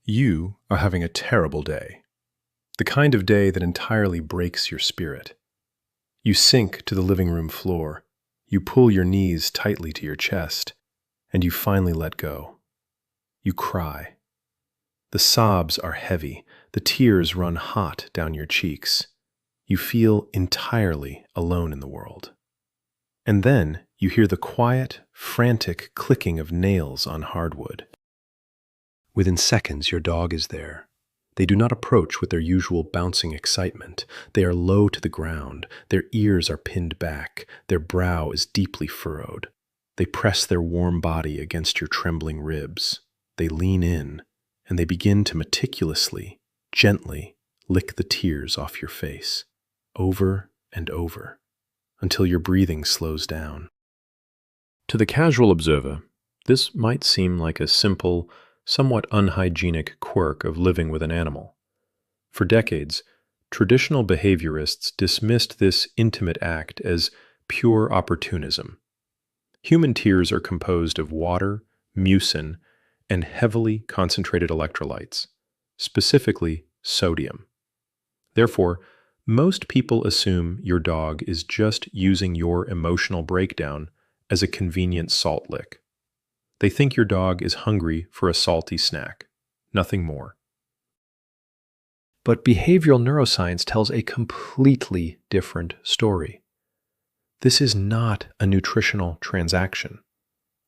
You are having a terrible day. The kind of day that entirely breaks your spirit. You sink to the living room floor. You pull your knees tightly to your chest, and you finally let go. You cry. The sobs are heavy. The tears run hot down your cheeks. You feel entirely alone in the world. And then you hear the quiet, frantic clicking of nails on hardwood. Within seconds, your dog is there. They do not approach with their usual bouncing excitement. They are low to the ground. Their ears are pinned back. Their brow is deeply furrowed. They press their warm body against your trembling ribs. They lean in, and they begin to meticulously, gently lick the tears off your face, over and over, until your breathing slows down. To the casual observer, this might seem like a simple, somewhat unhygienic quirk of living with an animal. For decades, traditional behaviorists dismissed this intimate act as pure opportunism. Human tears are composed of water, mucin, and heavily concentrated electrolytes, specifically sodium. Therefore, most people assume your dog is just using your emotional breakdown as a convenient salt lick. They think your dog is hungry for a salty snack, nothing more. But behavioral neuroscience tells a completely different story. This is not a nutritional transaction.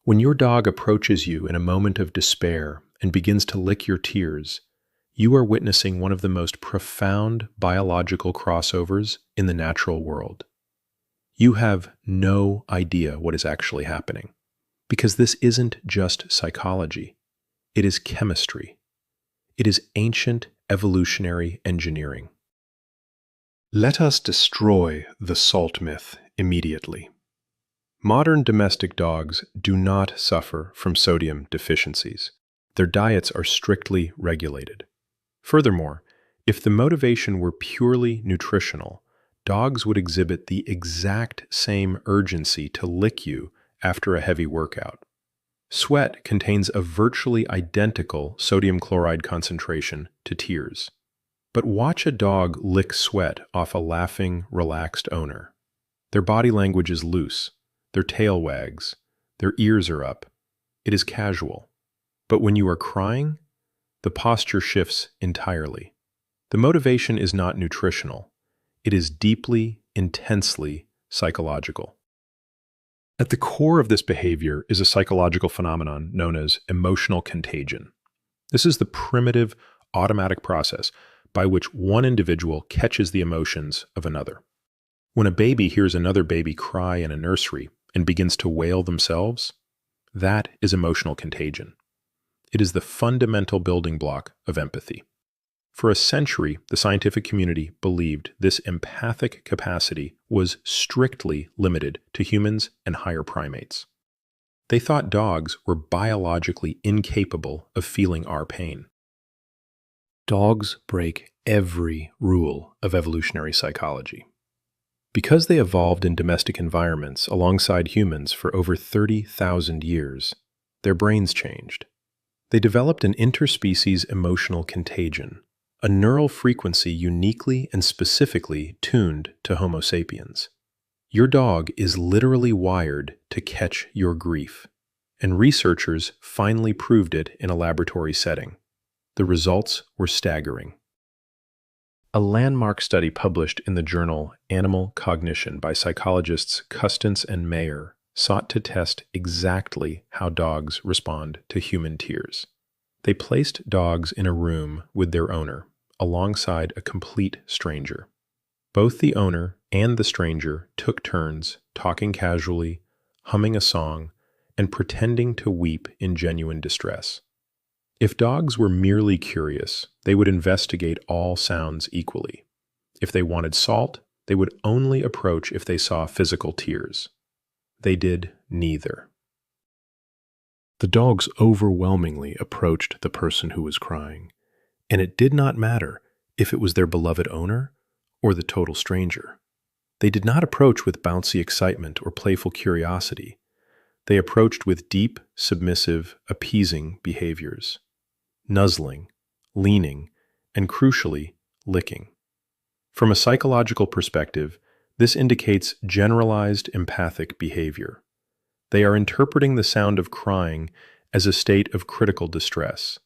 When your dog approaches you in a moment of despair and begins to lick your tears, you are witnessing one of the most profound biological crossovers in the natural world. You have no idea what is actually happening. Because this isn't just psychology, it is chemistry. It is ancient evolutionary engineering. Let us destroy the salt myth immediately. Modern domestic dogs do not suffer from sodium deficiencies. Their diets are strictly regulated. Furthermore, if the motivation were purely nutritional, dogs would exhibit the exact same urgency to lick you after a heavy workout. Sweat contains a virtually identical sodium chloride concentration to tears. But watch a dog lick sweat off a laughing, relaxed owner. Their body language is loose, their tail wags, their ears are up. It is casual. But when you are crying, the posture shifts entirely. The motivation is not nutritional. It is deeply, intensely psychological. At the core of this behavior is a psychological phenomenon known as emotional contagion. This is the primitive, automatic process by which one individual catches the emotions of another. When a baby hears another baby cry in a nursery and begins to wail themselves, that is emotional contagion. It is the fundamental building block of empathy. For a century, the scientific community believed this empathic capacity was strictly limited to humans and higher primates. They thought dogs were biologically incapable of feeling our pain. Dogs break every rule of evolutionary psychology. Because they evolved in domestic environments alongside humans for over 30,000 years, their brains changed. They developed an interspecies emotional contagion, a neural frequency uniquely and specifically tuned to Homo sapiens. Your dog is literally wired to catch your grief, and researchers finally proved it in a laboratory setting. The results were staggering. A landmark study published in the journal Animal Cognition by psychologists Custance and Mayer sought to test exactly how dogs respond to human tears. They placed dogs in a room with their owner, alongside a complete stranger. Both the owner and the stranger took turns talking casually, humming a song, and pretending to weep in genuine distress. If dogs were merely curious, they would investigate all sounds equally. If they wanted salt, they would only approach if they saw physical tears. They did neither. The dogs overwhelmingly approached the person who was crying, and it did not matter if it was their beloved owner or the total stranger. They did not approach with bouncy excitement or playful curiosity. They approached with deep, submissive, appeasing behaviors. Nuzzling, leaning, and crucially, licking. From a psychological perspective, this indicates generalized empathic behavior. They are interpreting the sound of crying as a state of critical distress.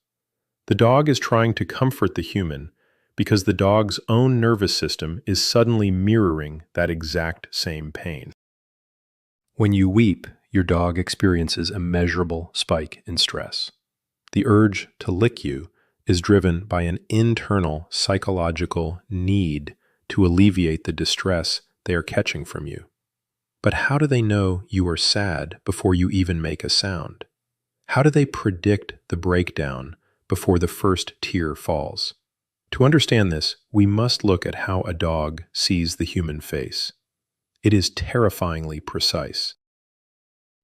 The dog is trying to comfort the human because the dog's own nervous system is suddenly mirroring that exact same pain. When you weep, your dog experiences a measurable spike in stress. The urge to lick you is driven by an internal psychological need to alleviate the distress they are catching from you. But how do they know you are sad before you even make a sound? How do they predict the breakdown before the first tear falls? To understand this, we must look at how a dog sees the human face. It is terrifyingly precise.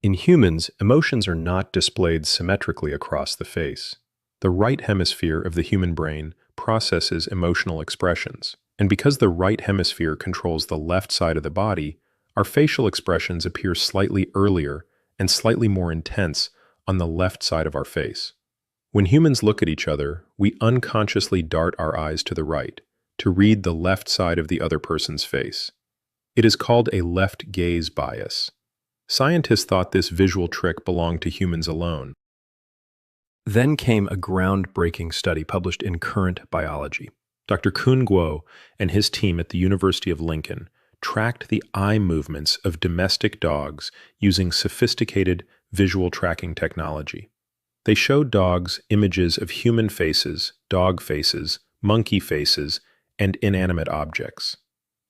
In humans, emotions are not displayed symmetrically across the face. The right hemisphere of the human brain processes emotional expressions, and because the right hemisphere controls the left side of the body, our facial expressions appear slightly earlier and slightly more intense on the left side of our face. When humans look at each other, we unconsciously dart our eyes to the right, to read the left side of the other person's face. It is called a left gaze bias. Scientists thought this visual trick belonged to humans alone. Then came a groundbreaking study published in Current Biology. Dr. Kun Guo and his team at the University of Lincoln tracked the eye movements of domestic dogs using sophisticated visual tracking technology. They showed dogs images of human faces, dog faces, monkey faces, and inanimate objects.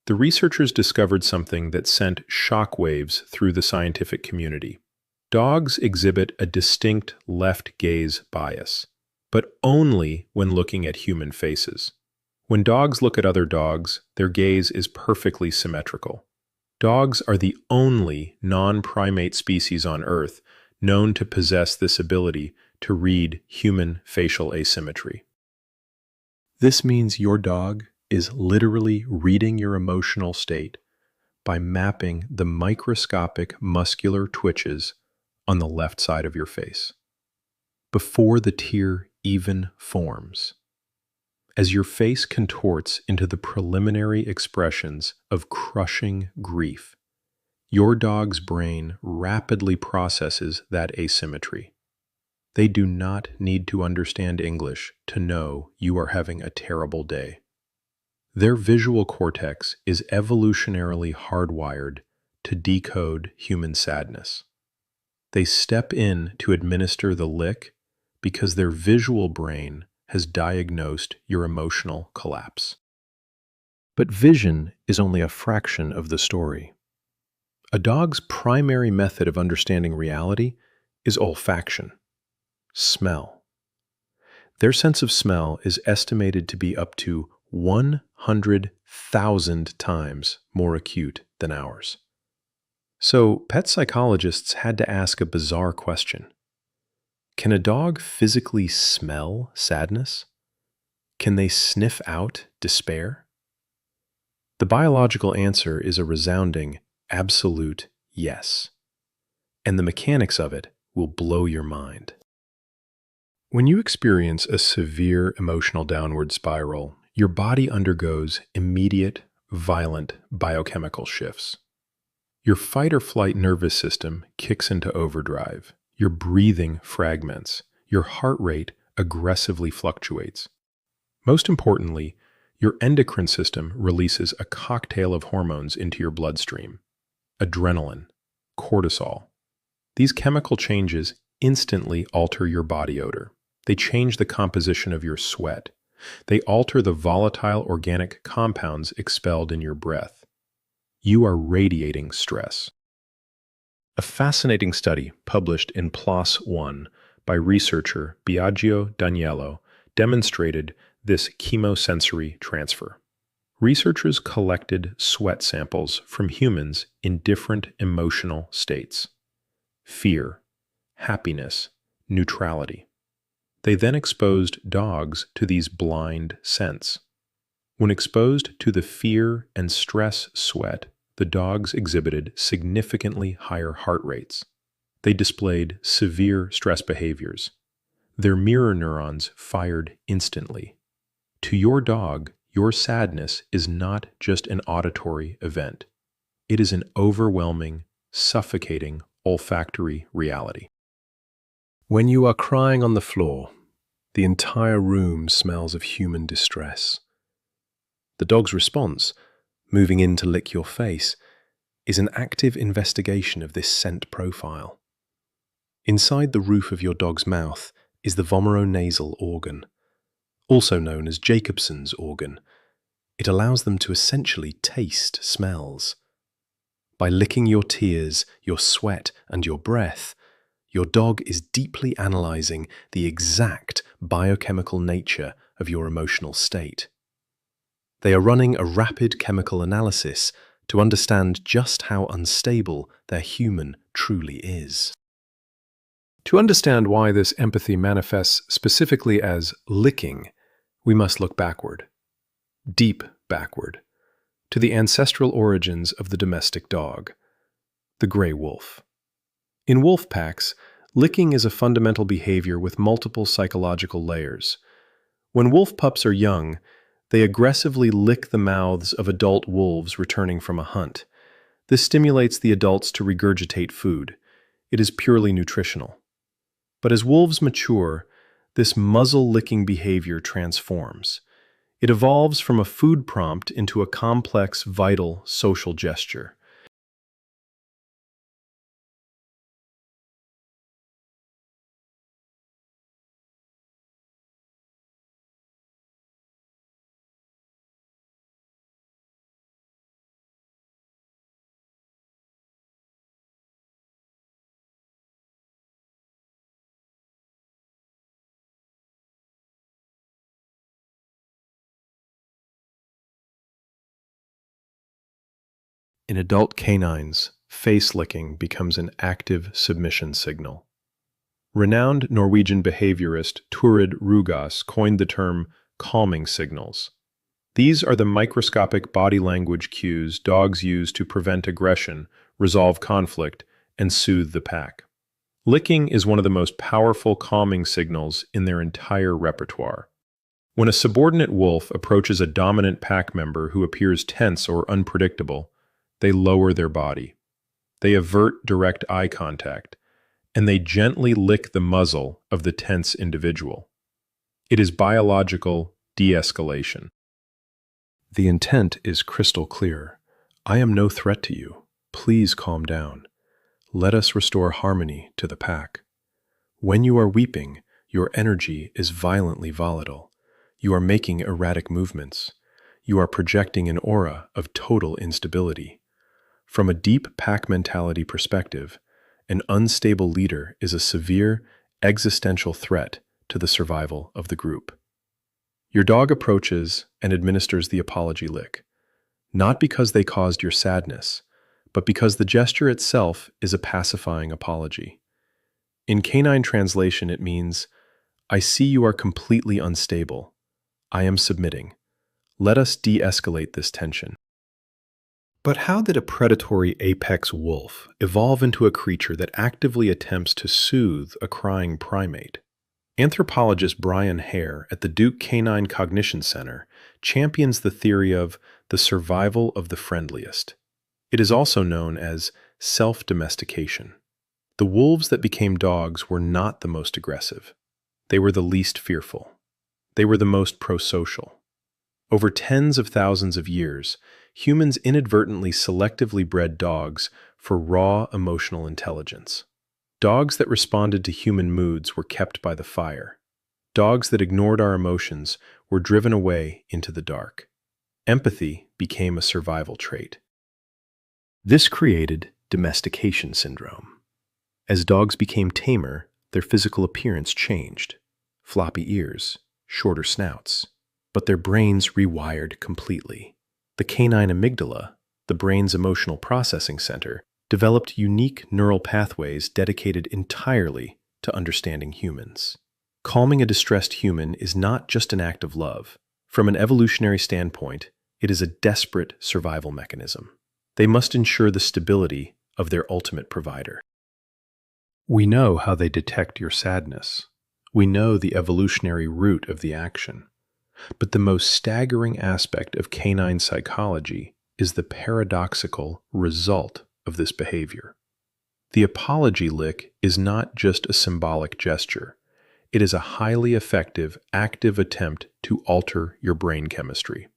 The researchers discovered something that sent shockwaves through the scientific community. Dogs exhibit a distinct left gaze bias, but only when looking at human faces. When dogs look at other dogs, their gaze is perfectly symmetrical. Dogs are the only non-primate species on Earth known to possess this ability to read human facial asymmetry. This means your dog is literally reading your emotional state by mapping the microscopic muscular twitches on the left side of your face, before the tear even forms. As your face contorts into the preliminary expressions of crushing grief, your dog's brain rapidly processes that asymmetry. They do not need to understand English to know you are having a terrible day. Their visual cortex is evolutionarily hardwired to decode human sadness. They step in to administer the lick because their visual brain has diagnosed your emotional collapse. But vision is only a fraction of the story. A dog's primary method of understanding reality is olfaction, smell. Their sense of smell is estimated to be up to 100,000 times more acute than ours. So, pet psychologists had to ask a bizarre question. Can a dog physically smell sadness? Can they sniff out despair? The biological answer is a resounding, absolute yes. And the mechanics of it will blow your mind. When you experience a severe emotional downward spiral, your body undergoes immediate, violent biochemical shifts. Your fight or flight nervous system kicks into overdrive. Your breathing fragments. Your heart rate aggressively fluctuates. Most importantly, your endocrine system releases a cocktail of hormones into your bloodstream. Adrenaline, cortisol. These chemical changes instantly alter your body odor. They change the composition of your sweat. They alter the volatile organic compounds expelled in your breath. You are radiating stress. A fascinating study published in PLOS One by researcher Biagio Daniello demonstrated this chemosensory transfer. Researchers collected sweat samples from humans in different emotional states: fear, happiness, neutrality. They then exposed dogs to these blind scents. When exposed to the fear and stress sweat, the dogs exhibited significantly higher heart rates. They displayed severe stress behaviors. Their mirror neurons fired instantly. To your dog, your sadness is not just an auditory event. It is an overwhelming, suffocating, olfactory reality. When you are crying on the floor, the entire room smells of human distress. The dog's response, moving in to lick your face, is an active investigation of this scent profile. Inside the roof of your dog's mouth is the vomeronasal organ, also known as Jacobson's organ. It allows them to essentially taste smells. By licking your tears, your sweat, and your breath, your dog is deeply analyzing the exact biochemical nature of your emotional state. They are running a rapid chemical analysis to understand just how unstable their human truly is. To understand why this empathy manifests specifically as licking, we must look backward, deep backward, to the ancestral origins of the domestic dog, the gray wolf. In wolf packs, licking is a fundamental behavior with multiple psychological layers. When wolf pups are young, they aggressively lick the mouths of adult wolves returning from a hunt. This stimulates the adults to regurgitate food. It is purely nutritional. But as wolves mature, this muzzle-licking behavior transforms. It evolves from a food prompt into a complex, vital social gesture. In adult canines, face licking becomes an active submission signal. Renowned Norwegian behaviorist Turid Rugaas coined the term calming signals. These are the microscopic body language cues dogs use to prevent aggression, resolve conflict, and soothe the pack. Licking is one of the most powerful calming signals in their entire repertoire. When a subordinate wolf approaches a dominant pack member who appears tense or unpredictable, they lower their body. They avert direct eye contact, and they gently lick the muzzle of the tense individual. It is biological de-escalation. The intent is crystal clear. I am no threat to you. Please calm down. Let us restore harmony to the pack. When you are weeping, your energy is violently volatile. You are making erratic movements. You are projecting an aura of total instability. From a deep pack mentality perspective, an unstable leader is a severe, existential threat to the survival of the group. Your dog approaches and administers the apology lick, not because they caused your sadness, but because the gesture itself is a pacifying apology. In canine translation, it means, I see you are completely unstable. I am submitting. Let us de-escalate this tension. But how did a predatory apex wolf evolve into a creature that actively attempts to soothe a crying primate? Anthropologist Brian Hare at the Duke Canine Cognition Center champions the theory of the survival of the friendliest. It is also known as self-domestication. The wolves that became dogs were not the most aggressive. They were the least fearful. They were the most prosocial. Over tens of thousands of years, humans inadvertently selectively bred dogs for raw emotional intelligence. Dogs that responded to human moods were kept by the fire. Dogs that ignored our emotions were driven away into the dark. Empathy became a survival trait. This created domestication syndrome. As dogs became tamer, their physical appearance changed. Floppy ears, shorter snouts, but their brains rewired completely. The canine amygdala, the brain's emotional processing center, developed unique neural pathways dedicated entirely to understanding humans. Calming a distressed human is not just an act of love. From an evolutionary standpoint, it is a desperate survival mechanism. They must ensure the stability of their ultimate provider. We know how they detect your sadness. We know the evolutionary root of the action. But the most staggering aspect of canine psychology is the paradoxical result of this behavior. The apology lick is not just a symbolic gesture. It is a highly effective, active attempt to alter your brain chemistry.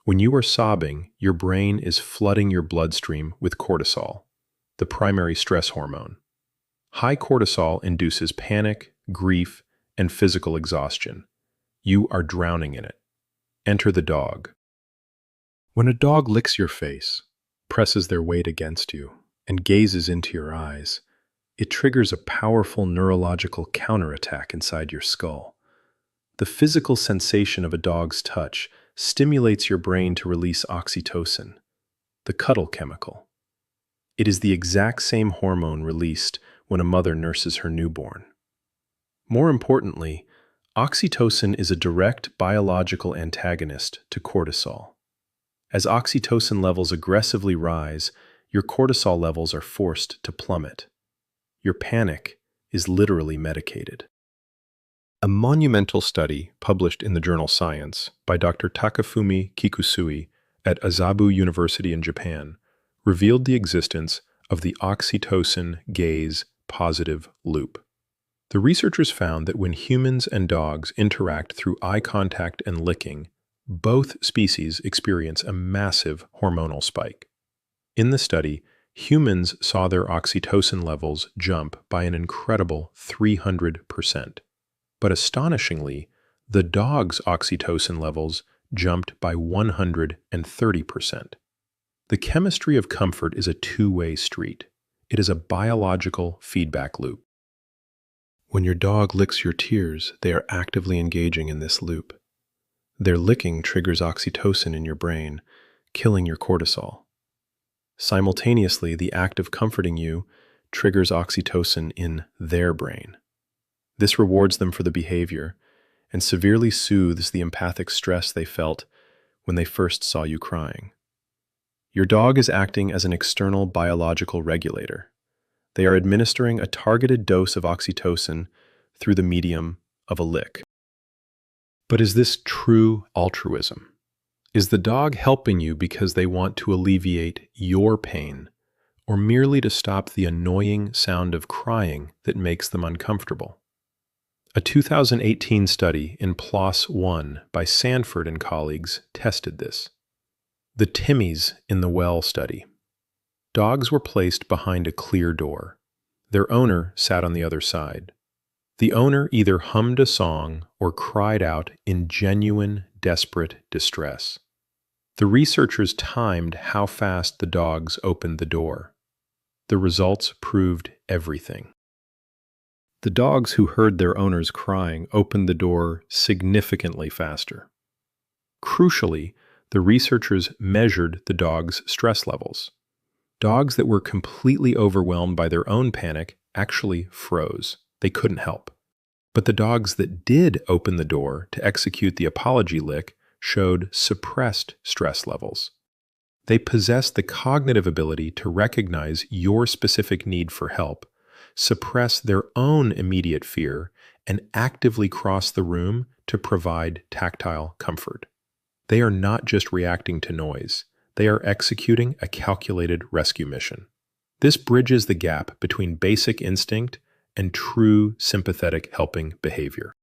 When you are sobbing, your brain is flooding your bloodstream with cortisol, the primary stress hormone. High cortisol induces panic, grief, and physical exhaustion. You are drowning in it. Enter the dog. When a dog licks your face, presses their weight against you, and gazes into your eyes, it triggers a powerful neurological counterattack inside your skull. The physical sensation of a dog's touch stimulates your brain to release oxytocin, the cuddle chemical. It is the exact same hormone released when a mother nurses her newborn. More importantly, oxytocin is a direct biological antagonist to cortisol. As oxytocin levels aggressively rise, your cortisol levels are forced to plummet. Your panic is literally medicated. A monumental study published in the journal Science by Dr. Takafumi Kikusui at Azabu University in Japan revealed the existence of the oxytocin gaze positive loop. The researchers found that when humans and dogs interact through eye contact and licking, both species experience a massive hormonal spike. In the study, humans saw their oxytocin levels jump by an incredible 300%. But astonishingly, the dog's oxytocin levels jumped by 130%. The chemistry of comfort is a two-way street. It is a biological feedback loop. When your dog licks your tears, they are actively engaging in this loop. Their licking triggers oxytocin in your brain, killing your cortisol. Simultaneously, the act of comforting you triggers oxytocin in their brain. This rewards them for the behavior and severely soothes the empathic stress they felt when they first saw you crying. Your dog is acting as an external biological regulator. They are administering a targeted dose of oxytocin through the medium of a lick. But is this true altruism? Is the dog helping you because they want to alleviate your pain, or merely to stop the annoying sound of crying that makes them uncomfortable? A 2018 study in PLOS One by Sanford and colleagues tested this. The Timmies in the Well study. Dogs were placed behind a clear door. Their owner sat on the other side. The owner either hummed a song or cried out in genuine, desperate distress. The researchers timed how fast the dogs opened the door. The results proved everything. The dogs who heard their owners crying opened the door significantly faster. Crucially, the researchers measured the dogs' stress levels. Dogs that were completely overwhelmed by their own panic actually froze. They couldn't help. But the dogs that did open the door to execute the apology lick showed suppressed stress levels. They possessed the cognitive ability to recognize your specific need for help, suppress their own immediate fear, and actively cross the room to provide tactile comfort. They are not just reacting to noise. They are executing a calculated rescue mission. This bridges the gap between basic instinct and true sympathetic helping behavior.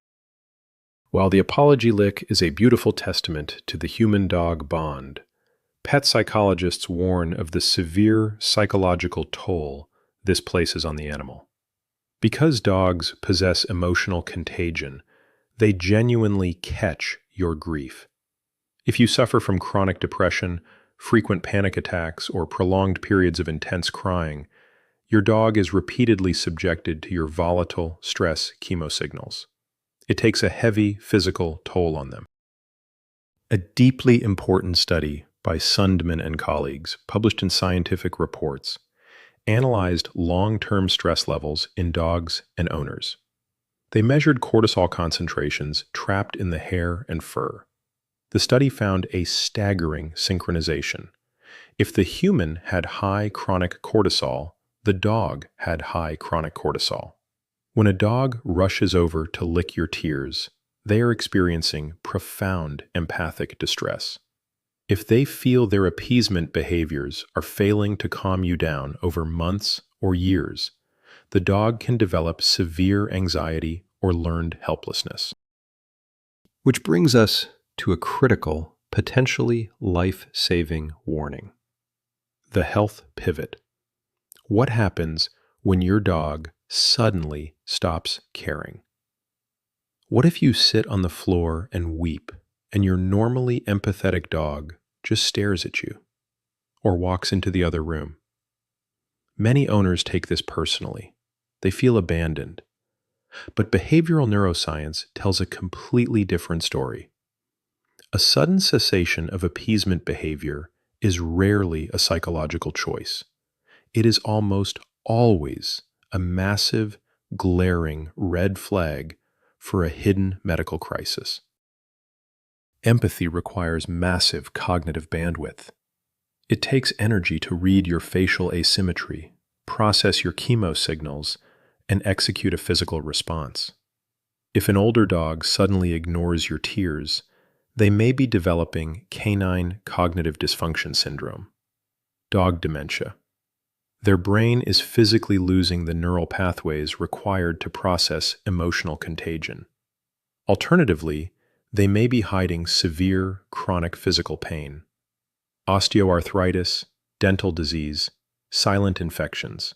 While the apology lick is a beautiful testament to the human-dog bond, pet psychologists warn of the severe psychological toll this places on the animal. Because dogs possess emotional contagion, they genuinely catch your grief. If you suffer from chronic depression, frequent panic attacks, or prolonged periods of intense crying, your dog is repeatedly subjected to your volatile stress chemosignals. It takes a heavy physical toll on them. A deeply important study by Sundman and colleagues, published in Scientific Reports, analyzed long-term stress levels in dogs and owners. They measured cortisol concentrations trapped in the hair and fur. The study found a staggering synchronization. If the human had high chronic cortisol, the dog had high chronic cortisol. When a dog rushes over to lick your tears, they are experiencing profound empathic distress. If they feel their appeasement behaviors are failing to calm you down over months or years, the dog can develop severe anxiety or learned helplessness. Which brings us to a critical, potentially life-saving warning. The health pivot. What happens when your dog suddenly stops caring? What if you sit on the floor and weep, and your normally empathetic dog just stares at you or walks into the other room? Many owners take this personally. They feel abandoned. But behavioral neuroscience tells a completely different story. A sudden cessation of appeasement behavior is rarely a psychological choice. It is almost always a massive, glaring red flag for a hidden medical crisis. Empathy requires massive cognitive bandwidth. It takes energy to read your facial asymmetry, process your chemo signals, and execute a physical response. If an older dog suddenly ignores your tears, they may be developing canine cognitive dysfunction syndrome, dog dementia. Their brain is physically losing the neural pathways required to process emotional contagion. Alternatively, they may be hiding severe chronic physical pain, osteoarthritis, dental disease, silent infections.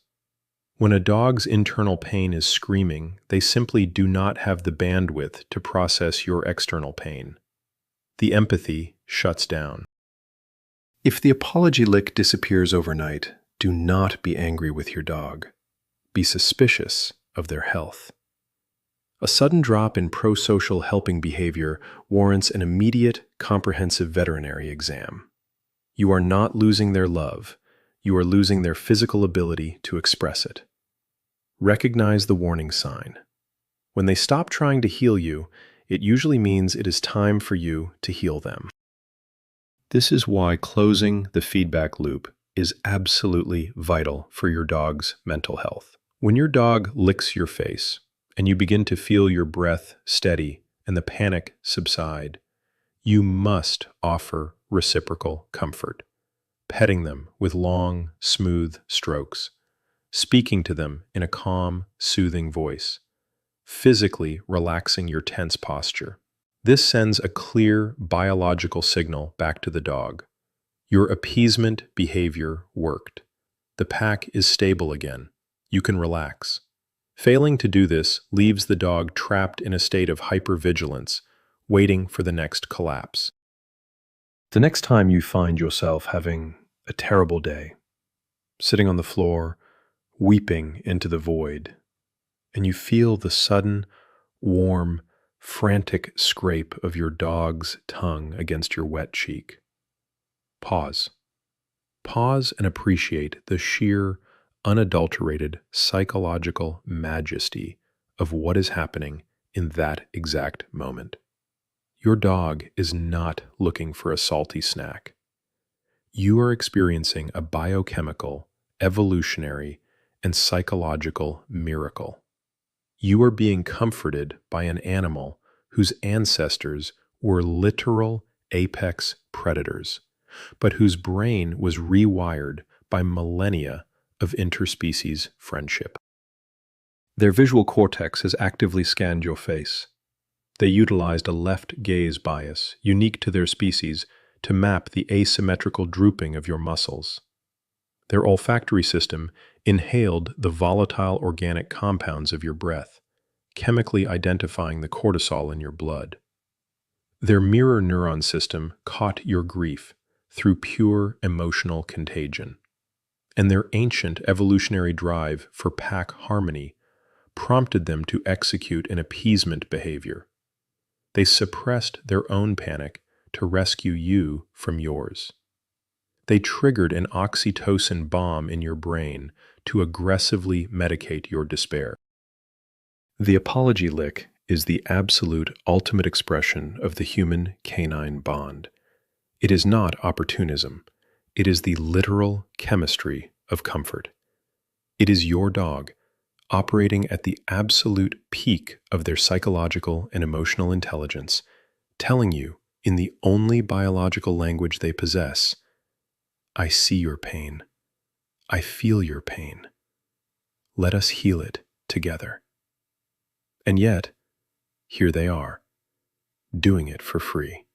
When a dog's internal pain is screaming, they simply do not have the bandwidth to process your external pain. The empathy shuts down. If the apology lick disappears overnight, do not be angry with your dog. Be suspicious of their health. A sudden drop in prosocial helping behavior warrants an immediate, comprehensive veterinary exam. You are not losing their love. You are losing their physical ability to express it. Recognize the warning sign. When they stop trying to heal you, it usually means it is time for you to heal them. This is why closing the feedback loop is absolutely vital for your dog's mental health. When your dog licks your face and you begin to feel your breath steady and the panic subside, you must offer reciprocal comfort, petting them with long, smooth strokes, speaking to them in a calm, soothing voice, physically relaxing your tense posture. This sends a clear biological signal back to the dog. Your appeasement behavior worked. The pack is stable again. You can relax. Failing to do this leaves the dog trapped in a state of hypervigilance, waiting for the next collapse. The next time you find yourself having a terrible day, sitting on the floor, weeping into the void, and you feel the sudden, warm, frantic scrape of your dog's tongue against your wet cheek, pause. Pause and appreciate the sheer, unadulterated psychological majesty of what is happening in that exact moment. Your dog is not looking for a salty snack. You are experiencing a biochemical, evolutionary, and psychological miracle. You are being comforted by an animal whose ancestors were literal apex predators, but whose brain was rewired by millennia of interspecies friendship. Their visual cortex has actively scanned your face. They utilized a left gaze bias, unique to their species, to map the asymmetrical drooping of your muscles. Their olfactory system inhaled the volatile organic compounds of your breath, chemically identifying the cortisol in your blood. Their mirror neuron system caught your grief through pure emotional contagion. And their ancient evolutionary drive for pack harmony prompted them to execute an appeasement behavior. They suppressed their own panic to rescue you from yours. They triggered an oxytocin bomb in your brain to aggressively medicate your despair. The apology lick is the absolute ultimate expression of the human-canine bond. It is not opportunism. It is the literal chemistry of comfort. It is your dog, operating at the absolute peak of their psychological and emotional intelligence, telling you, in the only biological language they possess, I see your pain. I feel your pain. Let us heal it together. And yet, here they are, doing it for free.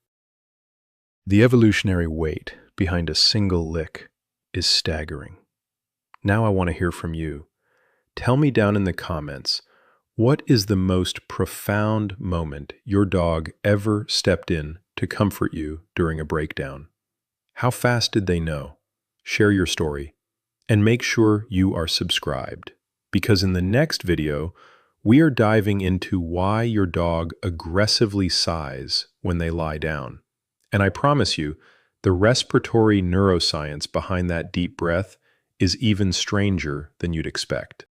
The evolutionary weight behind a single lick is staggering. Now I want to hear from you. Tell me down in the comments, what is the most profound moment your dog ever stepped in to comfort you during a breakdown? How fast did they know? Share your story, and make sure you are subscribed, because in the next video, we are diving into why your dog aggressively sighs when they lie down. And I promise you, the respiratory neuroscience behind that deep breath is even stranger than you'd expect.